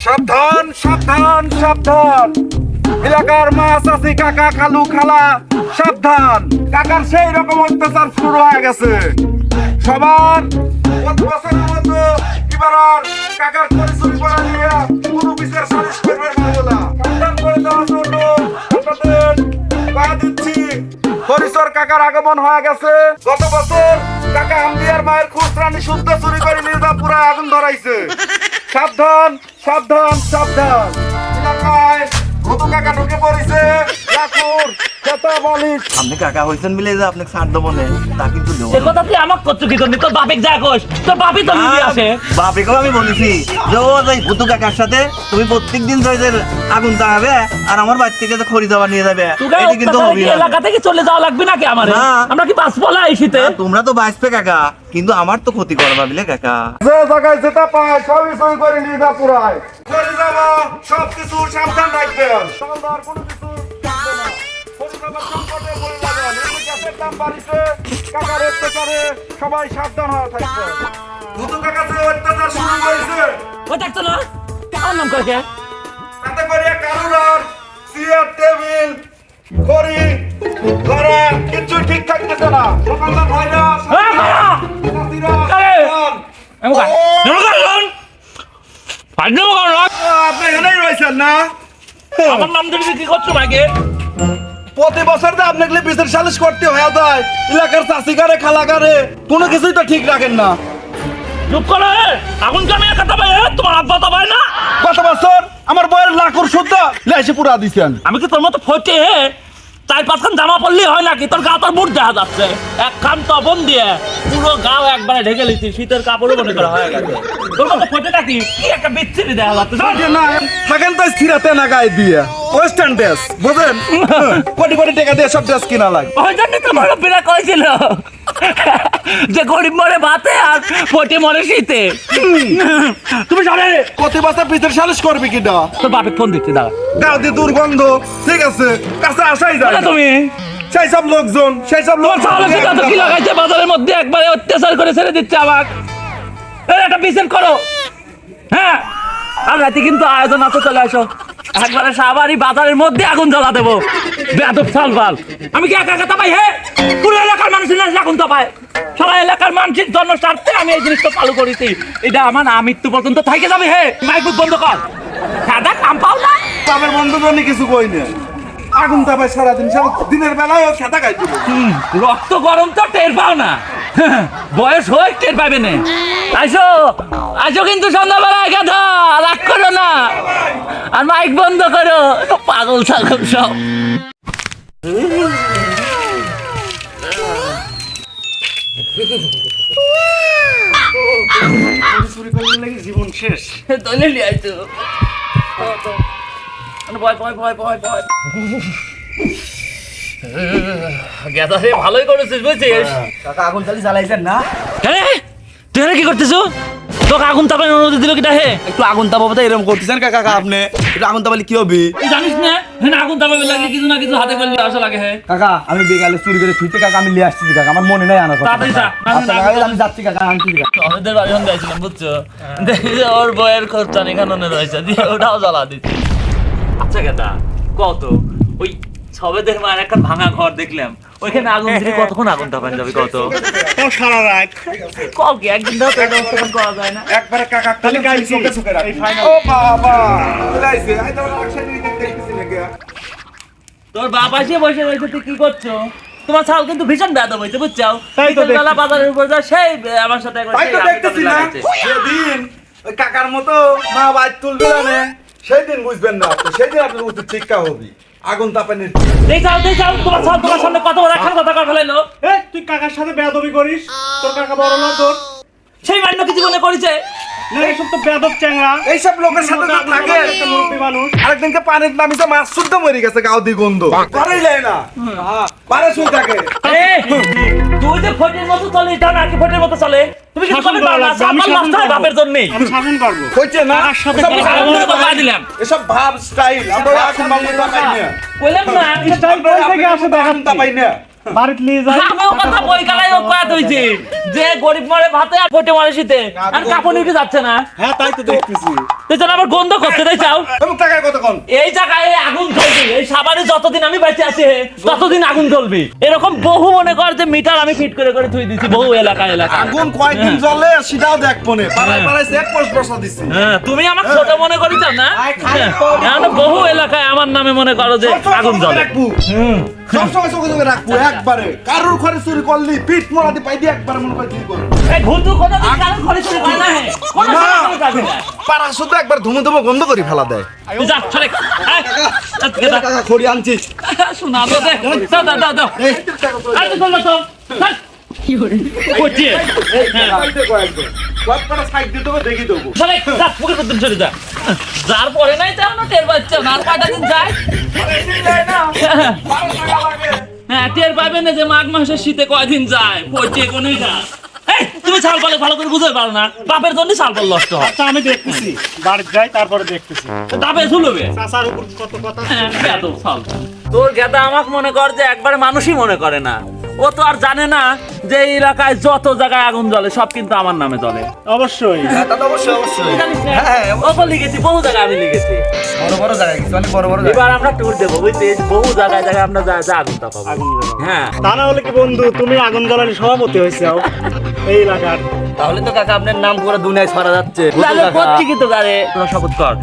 সাবধান সাবধান সাবধান, এলাকার মা চাচি কাকা খালু খালা সাবধান। কাকার সেই রকম অত্যাচার শুরু হয়ে গেছে। সবার কত বছরের মতো এবার আর কাকার পরিচয় করা নিয়ে কোনো বিচার সালিশ করবে না। সাবধান করে দেওয়ার জন্য আপনাদের কথা দিচ্ছি, হরিচর কাকার আগমন হয়ে গেছে। গত বছর কাকা আম্বিয়ার মায়ের খুচরানি শুদ্ধ চুরি করে নিয়ে যা পুরা আগুন ধরাইছে। সাবধান সাবধান সাবধান, এলাকায় ভূত কাকা ঢুকে পড়েছে। লাকুর কথা বলিস আপনি কাকা হইছেন মিলে যে আপনি ছাড় দেবো না তা কিন্তু দেবো এ কথা তুই আমাকে করছো কি জন্য? তোর বাপেক যা কোস, তোর বাপই তো নিয়ে আসে। বাপেকেও আমি বলেছি যে ও যাই ভুতু কাকার সাথে তুমি প্রত্যেকদিন জয়দের আগুন চালাবে আর আমার বাড়ি থেকে যে খড়ি যাওয়া নিয়ে যাবে, এটা কিন্তু হবে না। এলাকা থেকে চলে যাওয়া লাগবে নাকি আমার? আমরা কি বাঁচবো না এই শীতে? তোমরা তো বাঁচবে কাকা, কিন্তু আমার তো ক্ষতি করবা বিলে কাকা। যে জায়গায় যেটা পায় সবই সই করে নিয়ে যা পুরায় করে যাবো। সব কিছু সাবধান রাখবেন, সবার কোনো কিছু থাকবে না। পরিবারের সংকটে পড়ে যাবেন। এই গ্যাসের দাম বাড়িছে, কাকার অত্যাচারে সবাই সাবধান হয়ে থাকবে। ভূত কাকা যে অত্যাচার শুরু করেছে, ওই দেখছো না আমার নাম করে কে? তাতে করে কারুর আর চেয়ার টেবিল খড়ি ঘোড়া কিছু ঠিক থাকতেছে না। দোকানদার ভাইরা আপনি এখানেই রয়েছেন না? আমার নাম ধরে কি করছো ভাইকে? প্রতি বছর তো আপনাকে বিচার সালিশ করতে হয়ে যায়। এলাকার চাষিকারে খালাকারে কোনো কিছুই তো ঠিক রাখেন না। চুপ করো, আগুন কামে কথা ভাই, তোমার আব্বা তো ভাই না? গত বছর আমার বইয়ের লাখুর শুদ্ধ লেসে পুরা দিছেন। আমি কি তোর মতো ফটে চার পাঁচখান জামা পরলেই হয় নাকি? তোর গা তোর বুট দেখা যাচ্ছে, এক খান তপন দিয়ে পুরো গাও একবারে ঢেকে লিছি, শীতের কাপড়ও মনে করা হয়ে গেছে। তোর মতো ফটে নাকি কি একটা বিচ্ছিরি দেখা যাচ্ছে। না থাকেন তো স্থিরাতে না গায়ে দিয়ে ওয়েস্টার্ন ড্রেস বুঝেন, কোটি কোটি টাকা দিয়ে সব ড্রেস কিনা লাগে। ওই জন্য তো মুরব্বীরা করেছিল যে গরিব মরে ভাতে আর ফটে মরে শীতে। তুমি জানে প্রতি বছর বিচার সালিশ করবি কিনা? তোর বাপে ফোন দিচ্ছি, দাঁড়া। গাও দিয়ে দুর্গন্ধ, ঠিক আছে কাছে আসাই যায় না। তুমি সেই সব লোকজন সেই সব লোক কি লাগাইছে বাজারের মধ্যে, একবারে অত্যাচার করে ছেড়ে দিচ্ছে আমাক। একটা বিচার করো। হ্যাঁ, আর রাতে কিন্তু আয়োজন আছে, চলে আসো। একবারে সাবারই বাজারের মধ্যে আগুন জ্বালা দেবো। বেয়াদব সালবাল, আমি কি একা একা তাপাই? হ্যাঁ, পুরো এলাকার মানুষের না আগুন তাপায়। সারা এলাকার মানুষের জন্য স্বার্থে আমি এই জিনিসটা চালু করেছি। এটা আমার মৃত্যু পর্যন্ত থাইকে যাবে। হে মাইক বন্ধ কর, সাদা কাম পাও না। আমার বন্ধু জন্য কিছু কই না, আগুন তাপায় সারাদিন, সারা দিনের বেলায় ও খেতা খাই দিবে। রক্ত গরম তো টের পাও না, বয়স হয়ে টের পাবে না। আসো আসো কিন্তু সন্ধ্যাবেলায় গাধা, রাগ করো না আর মাইক বন্ধ করো, পাগল ছাগল সব। জীবন শেষ। দলে লিয়াইছো ভয় ভয় ভয় ভয় ভয়। গেদা রে, ভালোই করেছিস বুঝছিস। কাকা আগুন চালি জ্বালাইছেন না? হ্যাঁ, তুই কি করতেছো? তোকে আগুন তাপানোর অনুমতি দিল কিটা? হে, একটু আগুন তাপাবো তো এরকম করতেছেন কাকা আপনি? একটু আগুন তাপালে কি হবে? তুই জানিস না আগুন তাপাবে লাগে কিছু না কিছু হাতে করলে আসা লাগে। হ্যাঁ কাকা আমি বেগালে চুরি করে থুইতে কাকা আমি লিয়ে আসছি কাকা, আমার মনে নাই আনার কথা। তাড়াতাড়ি যা। আচ্ছা কাকা আমি যাচ্ছি কাকা, আনছি কাকা। আমাদের বাড়ি হন গেছিলাম বুঝছো, দেখি যে ওর বইয়ের খরচা এখানে রয়েছে, দিয়ে ওটাও জ্বালা দিচ্ছি। আচ্ছা গেদা কত ওই সবেদের মায়ের একটা ভাঙা ঘর দেখলাম, ওইখানে আগুন দিলে কতক্ষণ আগুন তাপান যাবে? কত সারা রাত কল কি একদিন ধরে তো এরকম করা যায় না? একবারে কাকা খালি গাই চোখে চোখে রাখি। ও বাবা লাইছে আই তো একসাথে দেখতেছি নাকি। তোর বাপ আসে বসে রয়েছে, তুই কি করছো? তোমার ছাল কিন্তু ভীষণ বেয়াদব হইছে বুঝছো। বিকেলবেলা বাজারের উপর যা সেই আমার সাথে একবার তাই সেই তো আগুন দেখতেছি তাপা না, লাগাইছে। সেদিন ওই কাকার মতো মা বাইর তুলবে না, সেই দিন বুঝবেন না, সেই দিন আপনার উচিত শিক্ষা হবে আগুন তাপানির। দেখাও তোমার ছাল তোমার সামনে কত বড় একটা কথা ফেলাইলো। তুই কাকার সাথে বেয়াদবি করিস? তোর কাকা বড় না তোর? সেই মান্য কি জীবনে করেছে? না এসব তো বেয়াদব চ্যাংড়া। এইসব লোকের সাথে তো থাকে। একটা মুরব্বী মানুষ। আরেকদিনকে পানির নামিছে মাছ শুদ্ধ মরে গেছে, গাও দি গন্ধ পারেই যায় না, পারে শুই থাকে। তুই যে ফটের মতো চলে, এটা নাকি ফটের মতো চলে? তুমি কি শাসন করে করা পারো না? লাগবে, আমি আমার শাসন মাস্টার করবো। বাপের জন্যই। আমি শাসন করবো। হইছে না কাকার সাথে এসব কথা ভাব- বলতে বলতে দিলাম। এসব ভাব স্টাইল আমরা এখন বাংলা পাই না, কইলাম না স্টাইল কই থেকে আসে দেখাচ্ছি। তা পাই না। বাড়িতে নিয়ে যাই। আমিও কথা বই কালাই ও কয়া হইছে যে গরিব মরে ভাতে আর পেটে মরে শীতে আর কাপড় নিতে যাচ্ছে না। হ্যাঁ তাই তো দেখতেছি। তুই আবার গন্ধ করতে দেই চাও এবং টাকায় কত কম এই জায়গায় আগুন জ্বলবে, এই সাবারে যতদিন আমি বেঁচে আছি ততদিন আগুন জ্বলবে। এরকম বহু মনে কর যে মিটার আমি ফিট করে করে থুই দিছি বহু এলাকায়। আগুন কয়দিন জ্বলে সেটাও দেখবো না, পাড়ায় পাড়ায় চেক পোস্ট বসা দিছি। হ্যাঁ, তুমি আমাকে ছোট মনে করিস না? এখন বহু এলাকায় আমার নামে মনে করো যে আগুন জ্বলে। সবসময় চোখে চোখে রাখবো একবারে, কারোর ঘরে চুরি করলি পিঠ মোড়াতে পাই দিয়ে একবার মনে করে চুরি করবো। এই ঘুরতু কথা দিন কারণ করে চুরি করে না হে কোনো সমস্যা কাজে না। পাড়া শুধু একবার ধুমে ধুমে গন্ধ করি ফেলা দেয়। তুই যা চলে টাকা খড়ি আনছি। শোনা দে দাও দাও দাও দাও আর তো চল তো কি করে কোচি দেখি দেবো। চলে যা পুকুর করতে চলে যা। যার পরে নাই তাও না টের পাচ্ছে না, আর কয়টা দিন যায়। হ্যাঁ, টের পাবে না যে মাঘ মাসের শীতে কয়দিন যায় পচে কোনই না। এই তুমি ছাল পালে ভালো করে বুঝতে পারো না, বাপের জন্য ছাল পাল নষ্ট হয়। আচ্ছা আমি দেখতেছি, বাড়িতে যাই তারপরে দেখতেছি। দাবে ঝুলবে চাচার উপর কত কথা। তোর গেদা আমাকে মনে কর যে একবার মানুষই মনে করে না। ও তো আর জানে না যে এই এলাকায় যত জায়গায় আগুন জ্বলে সব কিন্তু আমার নামে জ্বলে। অবশ্যই। জানিস না? ও তো লিখেছি, বহু জায়গায় আমি লিখেছি। বড় বড় জায়গায় কিছু মানে বড় বড় এবার আমরা ট্যুর দেবো বুঝছিস, বহু জায়গায় জায়গায় আমরা যা আগুন তাপাবো। আগুন জ্বালাও। হ্যাঁ, তা না হলে কি বন্ধু তুমি আগুন জ্বালানি সভাপতি হয়েছে এই এলাকার? তাহলে তো কাকা আপনার নাম পুরো দুনিয়ায় ছড়া যাচ্ছে। তাহলে প্রত্যেকই তো জানে। তোরা শপথ কর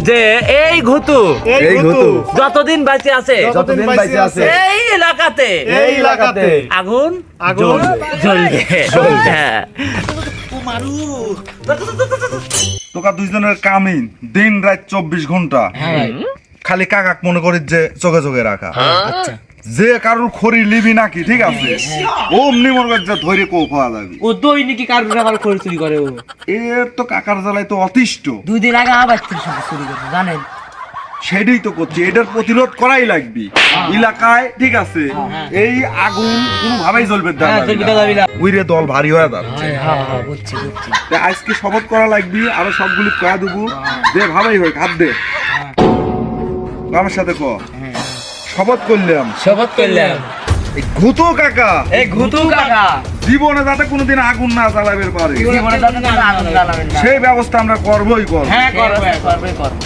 যে এই ঘুতু এই ঘুতু যতদিন বেঁচে আছে যতদিন বাইচে আছে এই এলাকাতে এই এলাকাতে আগুন আগুন জ্বলবে। হ্যাঁ, তোকা দুইজনের কামিন দিন রাত 24 ঘন্টা খালি কাকাক মনে করিস যে চোখে চোখে রাখা। যে কারোর খড়ি লিবি নাকি ঠিক আছে অমনি মনে করিস যে ধরে কো পাওয়া যাবে। ও দৈনিকই কার ব্যাপার করে চুরি করে ও। এর তো কাকার জ্বালায় তো অতিষ্ঠ, 2 দিন আগে আমার বাচ্চার সাথে চুরি করছে জানেন। সেটাই তো করছি, এটার প্রতিরোধ করাই লাগবে এলাকায় ঠিক আছে। এই আগুন কোনোভাবেই জ্বলবে উইরে দল ভারী হয়ে যাচ্ছে। হ্যাঁ বুঝছি বুঝছি। তাই আজকে শপথ করা লাগবে, আরো সবগুলি কয়া দেবো যে ভাবেই হোক হাত দে আমার সাথে ক শপথ করলাম। শপথ করলাম এই ঘুতো কাকা এই ঘুতু কাকা জীবনে যাতে কোনোদিন আগুন না জ্বালাবে পারে জীবনে যাতে না আগুন জ্বালাবেন না। সেই ব্যবস্থা আমরা করবোই করবো। হ্যাঁ করবে করবে করবে।